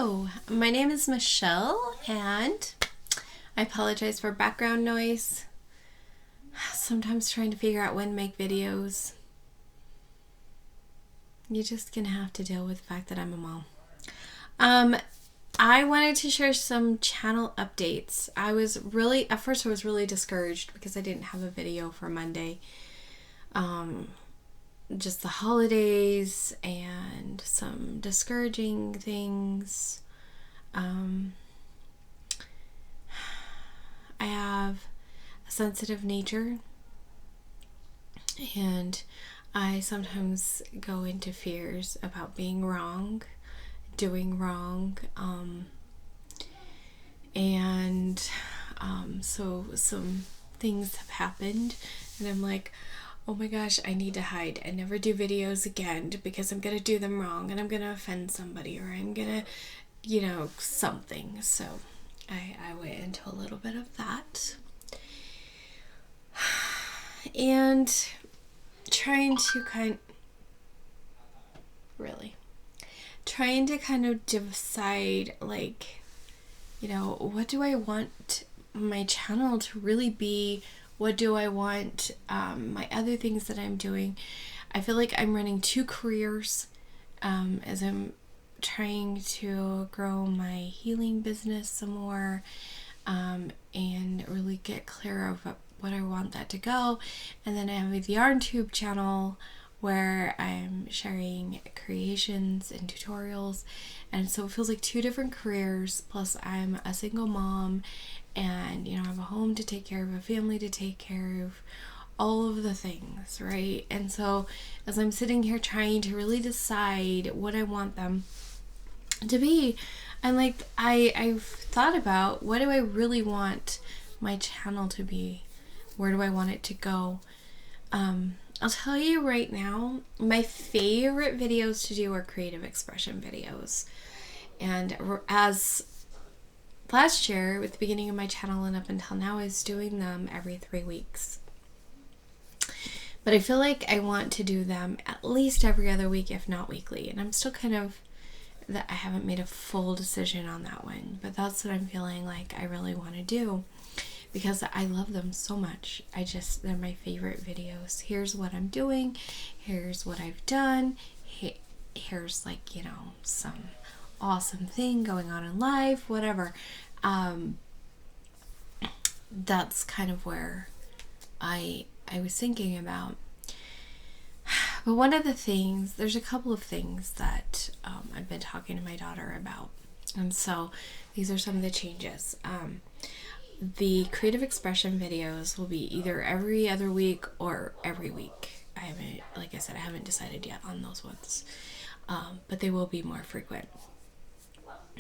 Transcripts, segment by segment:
Hello, my name is Michelle, and I apologize for background noise. Sometimes trying to figure out when to make videos. You're just gonna have to deal with the fact that I'm a mom. I wanted to share some channel updates. At first I was really discouraged because I didn't have a video for Monday. Just the holidays and some discouraging things. I have a sensitive nature, and I sometimes go into fears about being wrong, doing wrong, so some things have happened, and I'm like, oh my gosh, I need to hide and never do videos again because I'm gonna do them wrong and I'm gonna offend somebody, or I'm gonna, something. So I went into a little bit of that. And trying to kind of decide, what do I want my channel to really be? What do I want my other things that I'm doing? I feel like I'm running two careers as I'm trying to grow my healing business some more, and really get clear of what I want that to go. And then I have the YarnTube channel where I'm sharing creations and tutorials, and so it feels like two different careers, plus I'm a single mom, and I have a home to take care of, a family to take care of, all of the things, right? And so as I'm sitting here trying to really decide what I want them to be, I've thought about, what do I really want my channel to be? Where do I want it to go? I'll tell you right now, my favorite videos to do are creative expression videos. And as last year, with the beginning of my channel and up until now, I was doing them every 3 weeks. But I feel like I want to do them at least every other week, if not weekly. And I'm still I haven't made a full decision on that one. But that's what I'm feeling like I really want to do, because I love them so much. They're my favorite videos. Here's what I'm doing. Here's what I've done. Here's some awesome thing going on in life, whatever. That's kind of where I was thinking about. But one of the things, there's a couple of things that I've been talking to my daughter about. And so these are some of the changes. The creative expression videos will be either every other week or every week. I haven't decided yet on those ones. But they will be more frequent.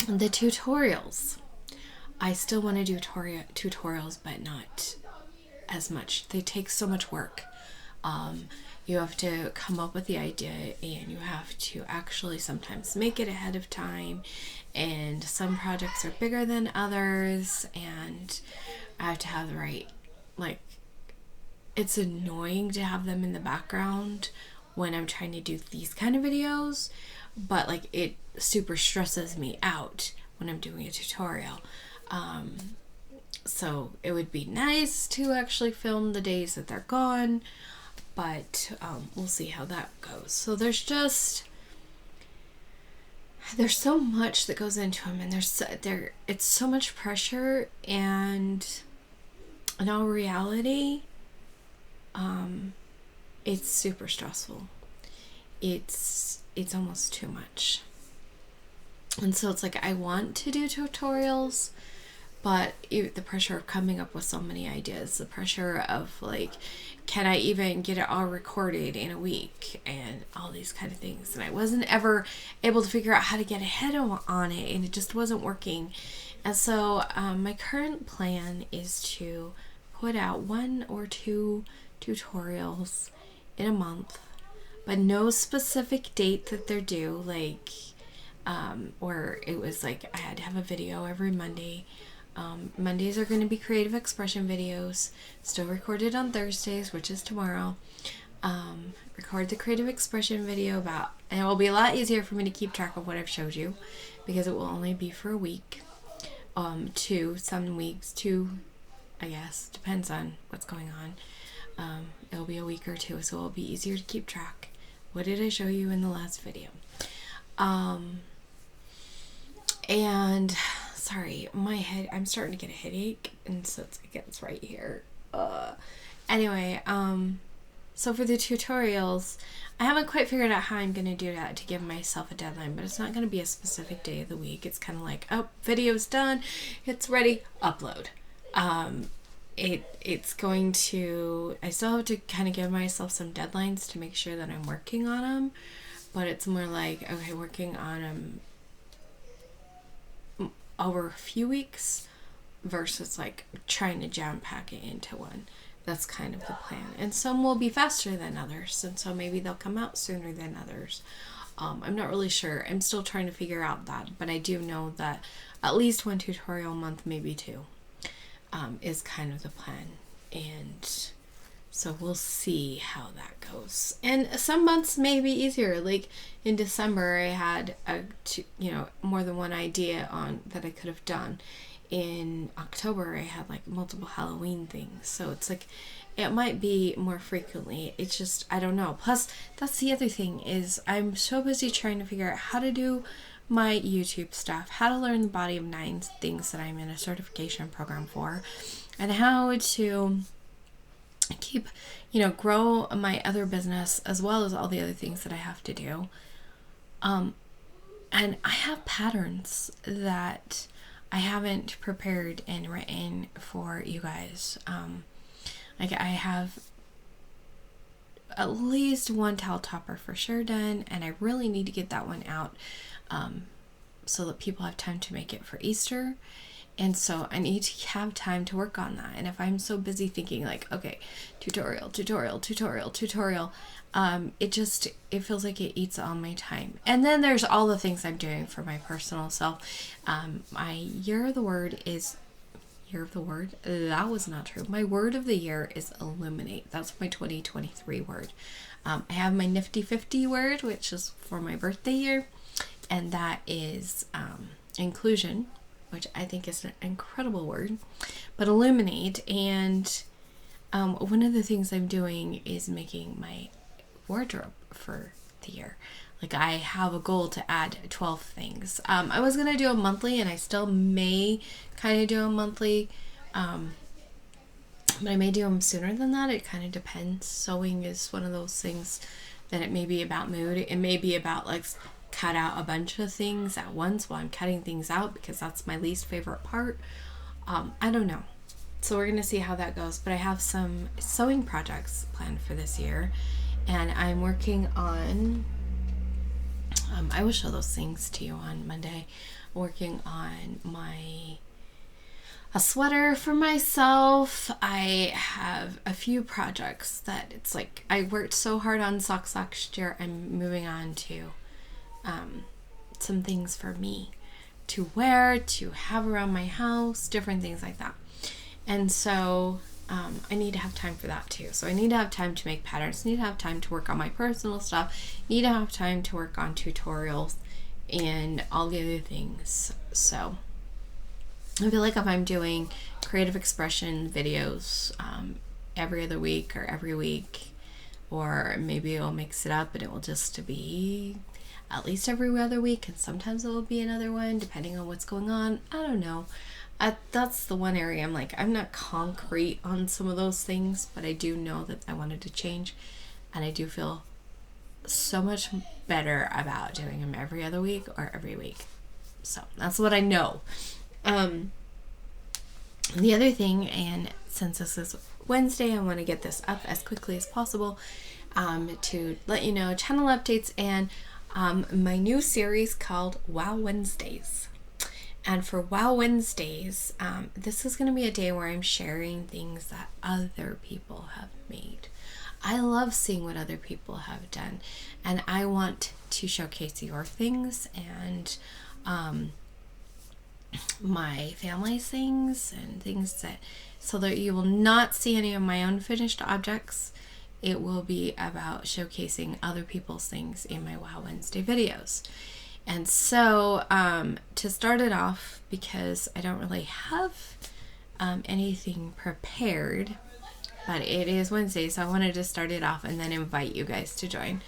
The tutorials, I still want to do tutorials, but not as much. They take so much work. You have to come up with the idea, and you have to actually sometimes make it ahead of time, and some projects are bigger than others, and I have to have the right, it's annoying to have them in the background when I'm trying to do these kind of videos, but it super stresses me out when I'm doing a tutorial. So it would be nice to actually film the days that they're gone, but we'll see how that goes. So there's so much that goes into them, and it's so much pressure, and in all reality, it's super stressful. It's almost too much. And so it's I want to do tutorials, but the pressure of coming up with so many ideas, the pressure of can I even get it all recorded in a week, and all these kind of things. And I wasn't ever able to figure out how to get ahead on it, and it just wasn't working. And so my current plan is to put out 1 or 2 tutorials in a month, but no specific date that they're due, or it was I had to have a video every Monday. Mondays are going to be creative expression videos, still recorded on Thursdays, which is tomorrow. Record the creative expression video and it will be a lot easier for me to keep track of what I've showed you, because it will only be for a week. Some weeks, two, I guess, depends on what's going on. It'll be a week or two, so it'll be easier to keep track. What did I show you in the last video? And sorry, my head, I'm starting to get a headache, and so it's right here. Anyway, so for the tutorials, I haven't quite figured out how I'm going to do that to give myself a deadline, but it's not going to be a specific day of the week. It's kind of like, oh, video's done, it's ready, upload. It's going to, I still have to kind of give myself some deadlines to make sure that I'm working on them, but it's more like, okay, working on them over a few weeks versus like trying to jam pack it into one. That's kind of the plan. And some will be faster than others, and so maybe they'll come out sooner than others. I'm not really sure. I'm still trying to figure out that, but I do know that at least one tutorial a month, maybe two, is kind of the plan. And so we'll see how that goes. And some months may be easier. Like in December, I had more than one idea on that I could have done. In October, I had like multiple Halloween things, so it's like it might be more frequently. It's just, I don't know. Plus, that's the other thing, is I'm so busy trying to figure out how to do my YouTube stuff, how to learn the body of 9 things that I'm in a certification program for, and how to keep, grow my other business as well as all the other things that I have to do. And I have patterns that I haven't prepared and written for you guys. Like I have at least one towel topper for sure done, and I really need to get that one out so that people have time to make it for Easter. And so I need to have time to work on that. And if I'm so busy thinking like, okay, tutorial, it feels like it eats all my time. And then there's all the things I'm doing for my personal self. My year of the word, that was not true. My word of the year is illuminate. That's my 2023 word. I have my nifty 50 word, which is for my birthday year. And that is inclusion, which I think is an incredible word, but illuminate. And one of the things I'm doing is making my wardrobe for the year. Like I have a goal to add 12 things. I was going to do a monthly, and I still may kind of do a monthly, but I may do them sooner than that. It kind of depends. Sewing is one of those things that it may be about mood. It may be about like cut out a bunch of things at once while I'm cutting things out, because that's my least favorite part. I don't know. So we're going to see how that goes. But I have some sewing projects planned for this year, and I'm working on, I will show those things to you on Monday, working on a sweater for myself. I have a few projects that it's like I worked so hard on socks last year. I'm moving on to some things for me to wear, to have around my house, different things like that. And so I need to have time for that too. So I need to have time to make patterns, need to have time to work on my personal stuff, need to have time to work on tutorials and all the other things. So I feel like if I'm doing creative expression videos every other week or every week, or maybe I'll mix it up and it will just be at least every other week, and sometimes it will be another one depending on what's going on. I don't know. That's the one area I'm like, I'm not concrete on some of those things, but I do know that I wanted to change, and I do feel so much better about doing them every other week or every week. So that's what I know. The other thing, and since this is Wednesday, I want to get this up as quickly as possible to let you know channel updates and my new series called Wow Wednesdays. And for Wow Wednesdays, this is going to be a day where I'm sharing things that other people have made. I love seeing what other people have done, and I want to showcase your things and my family's things and things that, so that you will not see any of my own finished objects. It will be about showcasing other people's things in my Wow Wednesday videos. And so to start it off, because I don't really have anything prepared, but it is Wednesday, so I wanted to start it off and then invite you guys to join.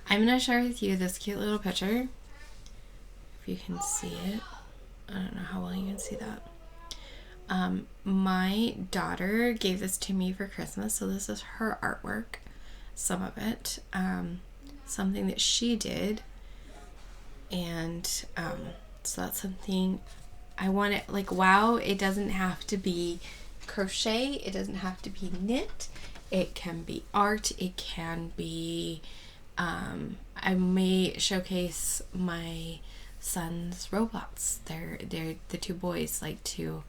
I'm going to share with you this cute little picture. If you can see it. I don't know how well you can see that. My daughter gave this to me for Christmas, so this is her artwork, some of it, something that she did, and so that's something I want it, like, wow, it doesn't have to be crochet, it doesn't have to be knit, it can be art, it can be, I may showcase my son's robots. They're the two boys like to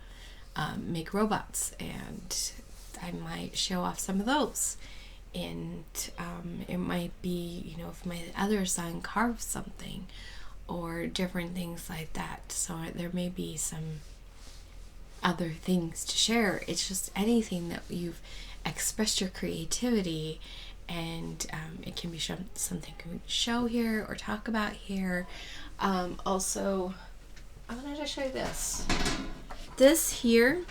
make robots, and I might show off some of those. And it might be, if my other son carves something or different things like that. So there may be some other things to share. It's just anything that you've expressed your creativity, and it can be something you can show here or talk about here. Also, I wanted to show you this. This here,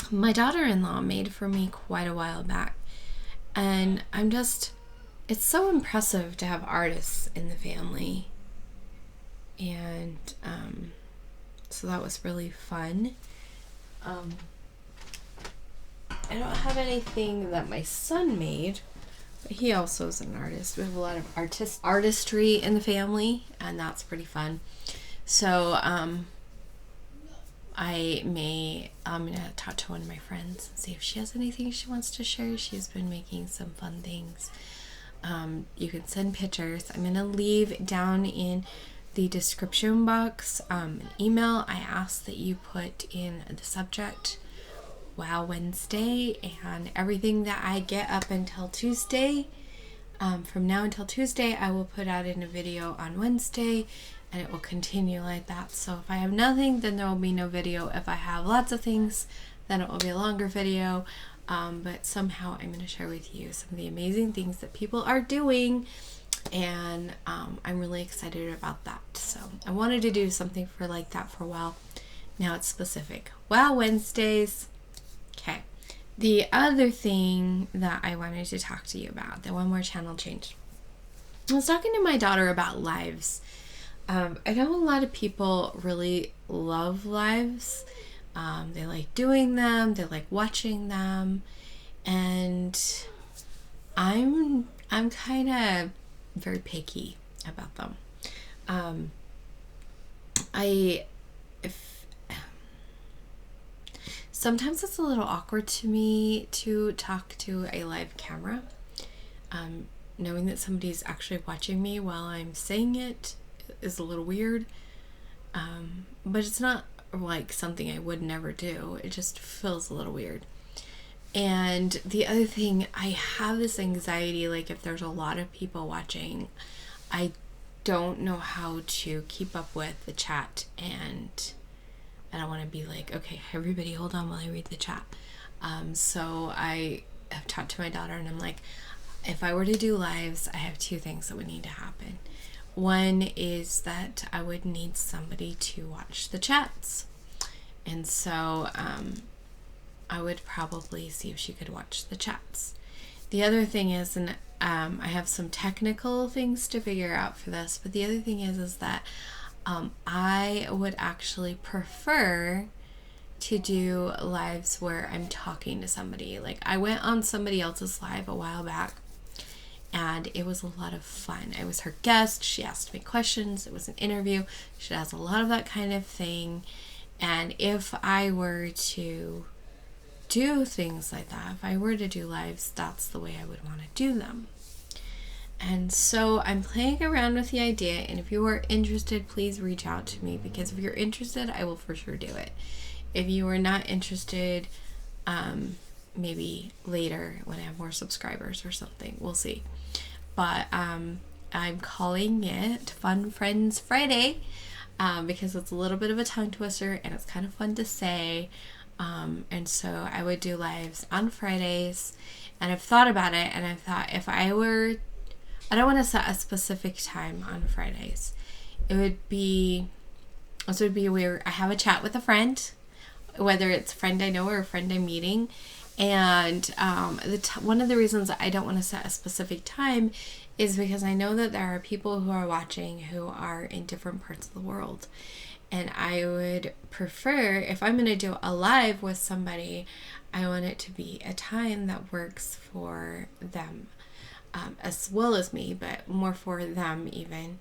my daughter-in-law made for me quite a while back. And it's so impressive to have artists in the family. And so that was really fun. I don't have anything that my son made, but he also is an artist. We have a lot of artistry in the family, and that's pretty fun. So I'm gonna talk to one of my friends and see if she has anything she wants to share. She's been making some fun things. You can send pictures. I'm gonna leave down in the description box an email. I ask that you put in the subject Wow Wednesday, and everything that I get up until Tuesday, from now until Tuesday, I will put out in a video on Wednesday, and it will continue like that. So if I have nothing, then there will be no video. If I have lots of things, then it will be a longer video. But somehow I'm going to share with you some of the amazing things that people are doing, and I'm really excited about that. So I wanted to do something like that for a while. Now it's specific. Wow Wednesdays. Okay. The other thing that I wanted to talk to you about, the one more channel change. I was talking to my daughter about lives. I know a lot of people really love lives. They like doing them. They like watching them. And I'm kind of very picky about them. Sometimes it's a little awkward to me to talk to a live camera. Knowing that somebody's actually watching me while I'm saying it is a little weird. But it's not like something I would never do. It just feels a little weird. And the other thing, I have this anxiety, like if there's a lot of people watching, I don't know how to keep up with the chat, and I don't want to be like, okay, everybody hold on while I read the chat. So I have talked to my daughter, and I'm like, if I were to do lives, I have two things that would need to happen. One is that I would need somebody to watch the chats. And so I would probably see if she could watch the chats. The other thing is, and I have some technical things to figure out for this, but the other thing is that I would actually prefer to do lives where I'm talking to somebody. Like I went on somebody else's live a while back, and it was a lot of fun. I was her guest. She asked me questions. It was an interview. She does a lot of that kind of thing. And if I were to do things like that, if I were to do lives, that's the way I would want to do them. And so I'm playing around with the idea, and if you are interested, please reach out to me, because if you're interested, I will for sure do it. If you are not interested, maybe later when I have more subscribers or something, we'll see. But I'm calling it Fun Friends Friday, because it's a little bit of a tongue twister and it's kind of fun to say. And so I would do lives on Fridays, and I've thought about it, and I thought I don't want to set a specific time on Fridays. it would be where I have a chat with a friend, whether it's a friend I know or a friend I'm meeting. And one of the reasons I don't want to set a specific time is because I know that there are people who are watching who are in different parts of the world. And I would prefer, if I'm going to do a live with somebody, I want it to be a time that works for them, as well as me, but more for them even.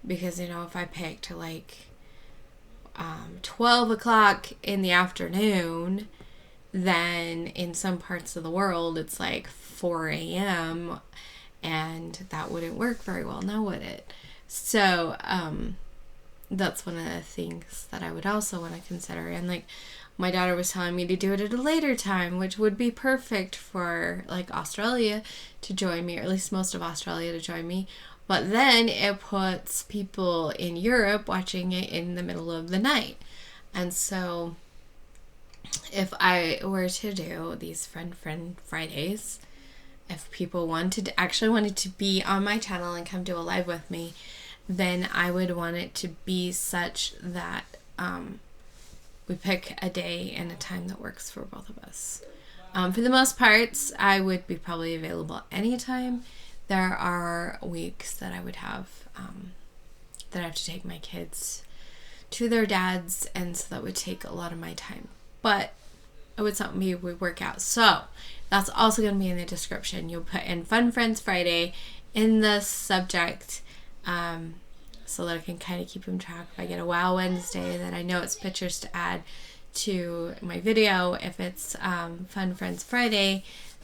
Because, if I picked like 12 o'clock in the afternoon, then in some parts of the world it's like 4 a.m. and that wouldn't work very well, now would it? So that's one of the things that I would also want to consider. And like my daughter was telling me to do it at a later time, which would be perfect for like Australia to join me, or at least most of Australia to join me. But then it puts people in Europe watching it in the middle of the night. And so if I were to do these Friend Fridays, if people wanted to be on my channel and come do a live with me, then I would want it to be such that we pick a day and a time that works for both of us. For the most parts, I would be probably available anytime. There are weeks that I would have that I have to take my kids to their dads, and so that would take a lot of my time. But it would something we would work out. So that's also going to be in the description. You'll put in Fun Friends Friday in the subject, so that I can kind of keep them track. If I get a Wow Wednesday, then I know it's pictures to add to my video. If it's Fun Friends Friday,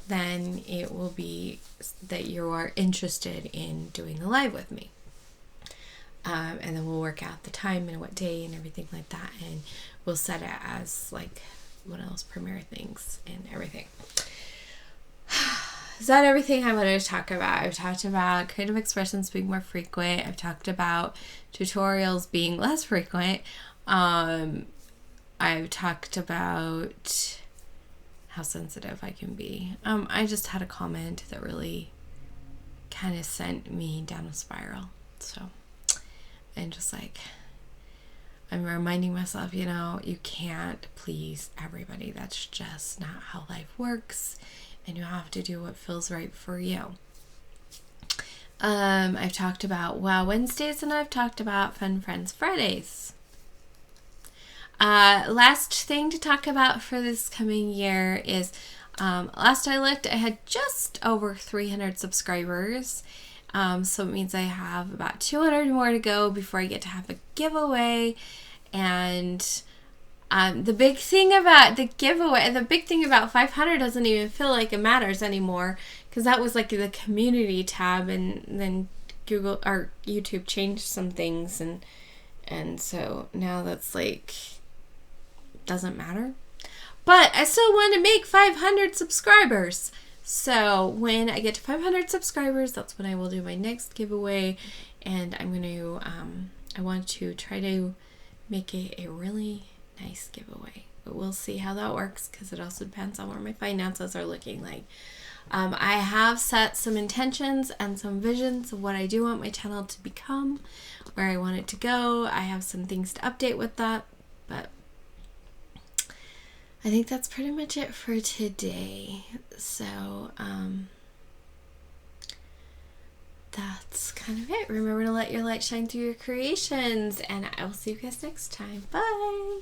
then it will be that you are interested in doing the live with me. And then we'll work out the time and what day and everything like that, and we'll set it as like one of those premiere things and everything. Is that everything I wanted to talk about? I've talked about creative expressions being more frequent. I've talked about tutorials being less frequent. I've talked about how sensitive I can be. I just had a comment that really kind of sent me down a spiral. So, and just like, I'm reminding myself, you can't please everybody. That's just not how life works. And you have to do what feels right for you. I've talked about Wow Wednesdays, and I've talked about Fun Friends Fridays. Last thing to talk about for this coming year is, last I looked, I had just over 300 subscribers. So it means I have about 200 more to go before I get to have a giveaway. And the big thing about the giveaway, the big thing about 500 doesn't even feel like it matters anymore, because that was like the community tab, and then Google or YouTube changed some things, and so now that's like doesn't matter. But I still want to make 500 subscribers. So when I get to 500 subscribers, that's when I will do my next giveaway, and I'm going to I want to try to make it a really nice giveaway, but we'll see how that works, because it also depends on where my finances are looking like. I have set some intentions and some visions of what I do want my channel to become, where I want it to go. I have some things to update with that, but I think that's pretty much it for today. So that's kind of it. Remember to let your light shine through your creations, and I will see you guys next time. Bye!